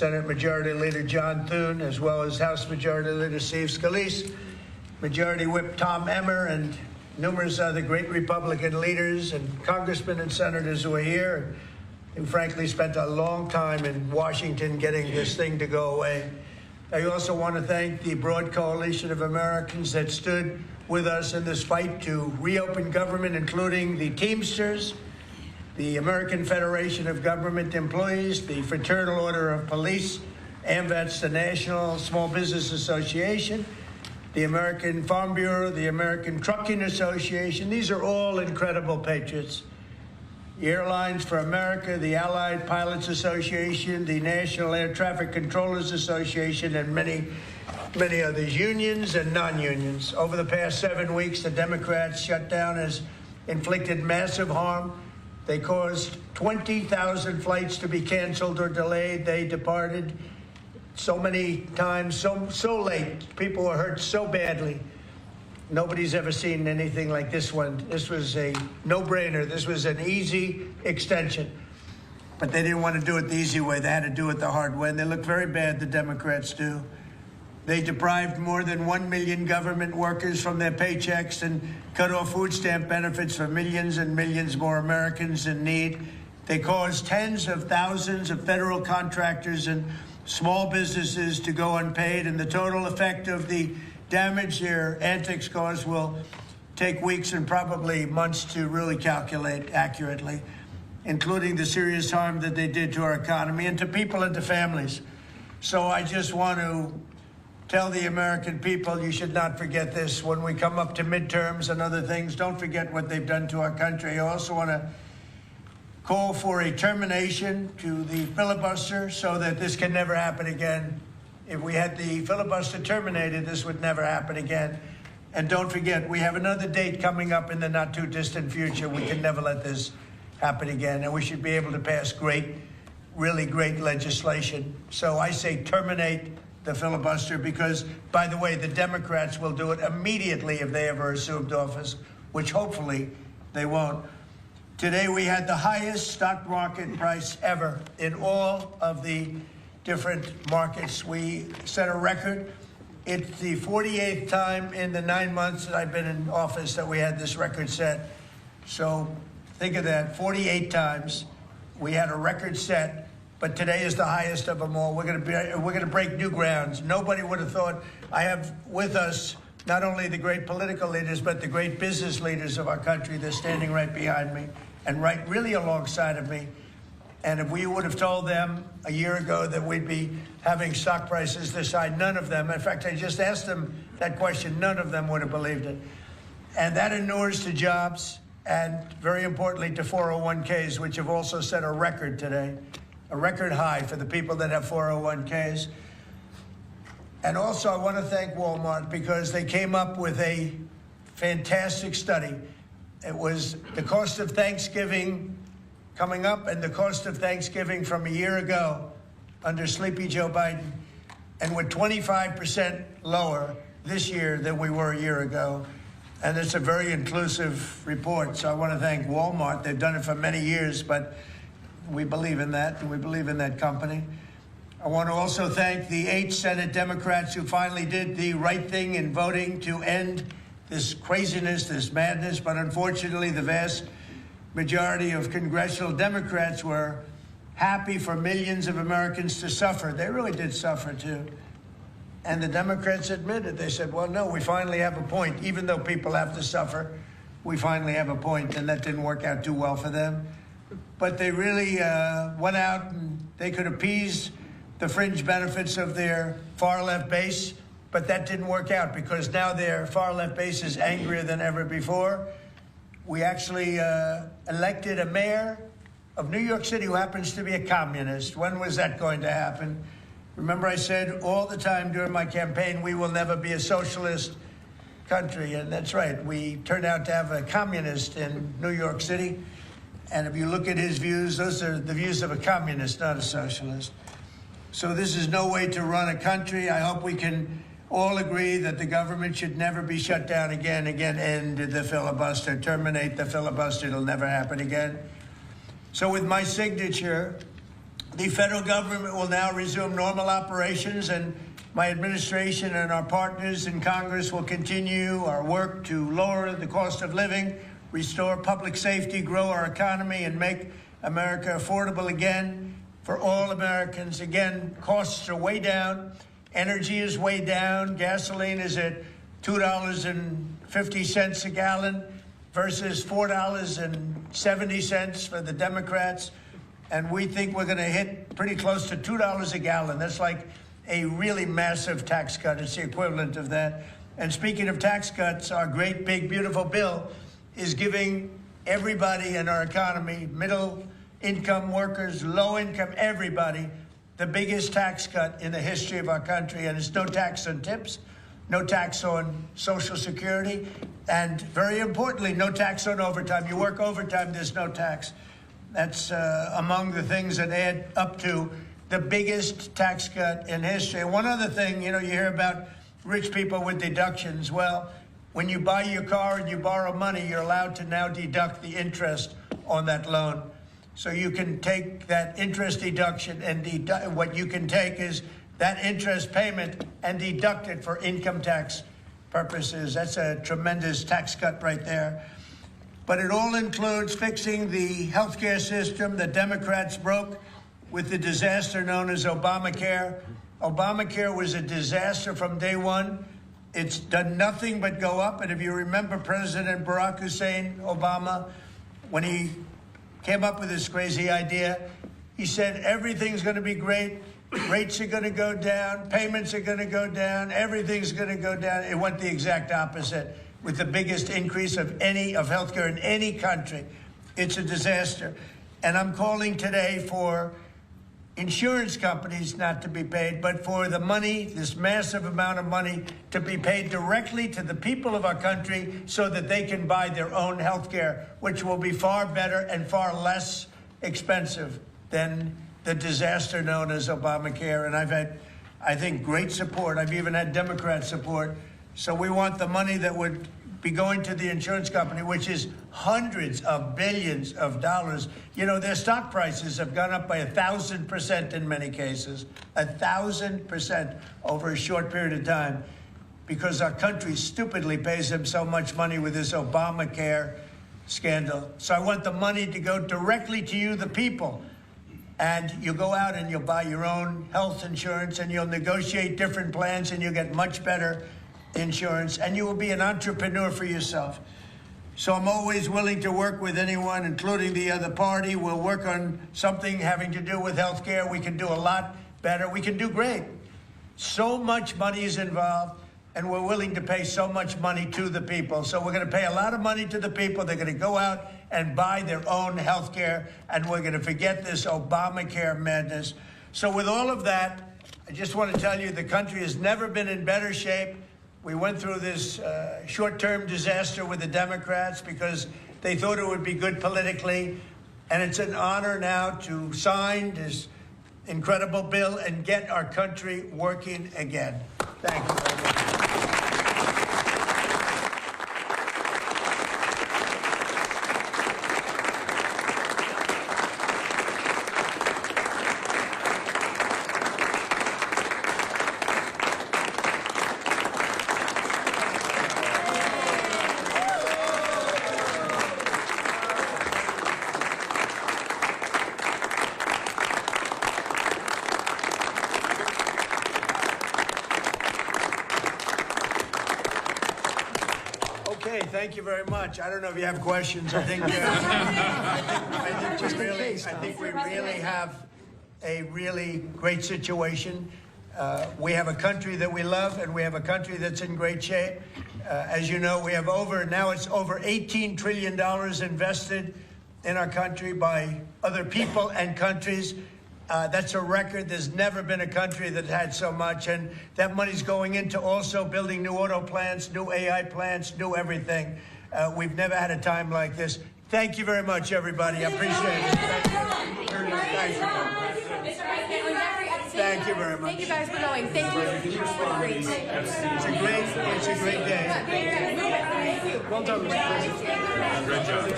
Senate Majority Leader John Thune, as well as House Majority Leader Steve Scalise, Majority Whip Tom Emmer, and numerous other great Republican leaders and congressmen and senators who are here, who frankly spent a long time in Washington getting this thing to go away. I also want to thank the broad coalition of Americans that stood with us in this fight to reopen government, including the Teamsters, the American Federation of Government Employees, the Fraternal Order of Police, AMVETS, the National Small Business Association, the American Farm Bureau, the American Trucking Association. These are all incredible patriots. The Airlines for America, the Allied Pilots Association, the National Air Traffic Controllers Association, and many, many others, unions and non-unions. Over the past 7 weeks, the Democrats' shutdown has inflicted massive harm. They caused 20,000 flights to be canceled or delayed. They departed so many times, so late. People were hurt so badly. Nobody's ever seen anything like this one. This was a no-brainer. This was an easy extension. But they didn't want to do it the easy way. They had to do it the hard way. And they look very bad, the Democrats do. They deprived more than 1 million government workers from their paychecks and cut off food stamp benefits for millions and millions more Americans in need. They caused tens of thousands of federal contractors and small businesses to go unpaid, and the total effect of the damage their antics caused will take weeks and probably months to really calculate accurately, including the serious harm that they did to our economy and to people and to families. So I just want to tell the American people, you should not forget this. When we come up to midterms and other things, don't forget what they've done to our country. I also want to call for a termination to the filibuster so that this can never happen again. If we had the filibuster terminated, this would never happen again. And don't forget, we have another date coming up in the not too distant future. We can never let this happen again. And we should be able to pass great, really great legislation. So I say terminate the filibuster because, by the way, the Democrats will do it immediately if they ever assumed office, which hopefully they won't. Today we had the highest stock market price ever in all of the different markets. We set a record. It's the 48th time in the 9 months that I've been in office that we had this record set. So think of that, 48 times we had a record set, but today is the highest of them all. We're going to break new grounds. Nobody would have thought. I have with us not only the great political leaders, but the great business leaders of our country. They're standing right behind me and right really alongside of me. And if we would have told them a year ago that we'd be having stock prices this high, none of them, in fact, I just asked them that question, none of them would have believed it. And that inures to jobs and, very importantly, to 401ks, which have also set a record today, a record high for the people that have 401ks. And also, I want to thank Walmart because they came up with a fantastic study. It was the cost of Thanksgiving coming up and the cost of Thanksgiving from a year ago under Sleepy Joe Biden, and we're 25% lower this year than we were a year ago. And it's a very inclusive report, so I want to thank Walmart. They've done it for many years, but we believe in that, and we believe in that company. I want to also thank the 8 Senate Democrats who finally did the right thing in voting to end this craziness, this madness, but unfortunately the vast majority of congressional Democrats were happy for millions of Americans to suffer. They really did suffer, too. And the Democrats admitted, they said, well, no, we finally have a point. Even though people have to suffer, we finally have a point, and that didn't work out too well for them. But they really went out and they could appease the fringe benefits of their far-left base, but that didn't work out because now their far-left base is angrier than ever before. We actually elected a mayor of New York City who happens to be a communist. When was that going to happen? Remember, I said all the time during my campaign, we will never be a socialist country. And that's right. We turned out to have a communist in New York City. And if you look at his views, those are the views of a communist, not a socialist. So this is no way to run a country. I hope we can all agree that the government should never be shut down again. End the filibuster, terminate the filibuster. It'll never happen again. So with my signature, The federal government will now resume normal operations, and my administration and our partners in Congress will continue our work to lower the cost of living, restore public safety, grow our economy, and make America affordable again for all Americans. Again, costs are way down. Energy is way down. Gasoline is at $2.50 a gallon versus $4.70 for the Democrats. And we think we're going to hit pretty close to $2 a gallon. That's like a really massive tax cut. It's the equivalent of that. And speaking of tax cuts, our great, big, beautiful bill is giving everybody in our economy, middle income workers, low income, everybody, the biggest tax cut in the history of our country. And it's no tax on tips, no tax on Social Security, and very importantly, no tax on overtime. You work overtime, there's no tax. That's among the things that add up to the biggest tax cut in history. One other thing, you hear about rich people with deductions. Well, when you buy your car and you borrow money, you're allowed to now deduct the interest on that loan. So you can take that interest deduction and what you can take is that interest payment and deduct it for income tax purposes. That's a tremendous tax cut right there. But it all includes fixing the healthcare system that Democrats broke with the disaster known as Obamacare. Obamacare was a disaster from day one. It's done nothing but go up. And if you remember President Barack Hussein Obama, when he came up with this crazy idea, he said everything's going to be great. Rates are going to go down. Payments are going to go down. Everything's going to go down. It went the exact opposite, with the biggest increase of healthcare in any country. It's a disaster. And I'm calling today for insurance companies not to be paid, but for the money, this massive amount of money, to be paid directly to the people of our country so that they can buy their own healthcare, which will be far better and far less expensive than the disaster known as Obamacare. And I've had, I think, great support. I've even had Democrat support. So we want the money that would be going to the insurance company, which is hundreds of billions of dollars. Their stock prices have gone up by 1,000% in many cases, 1,000% over a short period of time, because our country stupidly pays them so much money with this Obamacare scandal. So I want the money to go directly to you, the people. And you go out and you'll buy your own health insurance and you'll negotiate different plans and you'll get much better insurance, and you will be an entrepreneur for yourself. So I'm always willing to work with anyone, including the other party. We'll work on something having to do with health care. We can do a lot better. We can do great. So much money is involved, and we're willing to pay so much money to the people. So we're going to pay a lot of money to the people. They're going to go out and buy their own health care, and we're going to forget this Obamacare madness. So with all of that, I just want to tell you the country has never been in better shape. We went through this short-term disaster with the Democrats because they thought it would be good politically. And it's an honor now to sign this incredible bill and get our country working again. Thank you very much. Okay, thank you very much. I don't know if you have questions. I think we really have a really great situation. We have a country that we love, and we have a country that's in great shape. As you know, we have now it's over $18 trillion invested in our country by other people and countries. That's a record. There's never been a country that had so much, and that money's going into also building new auto plants, new AI plants, new everything. We've never had a time like this. Thank you very much, everybody. I appreciate it. Thank you very much. Thank you guys for going. Thank you. It's a great day. Well done, Mr. President. Great job.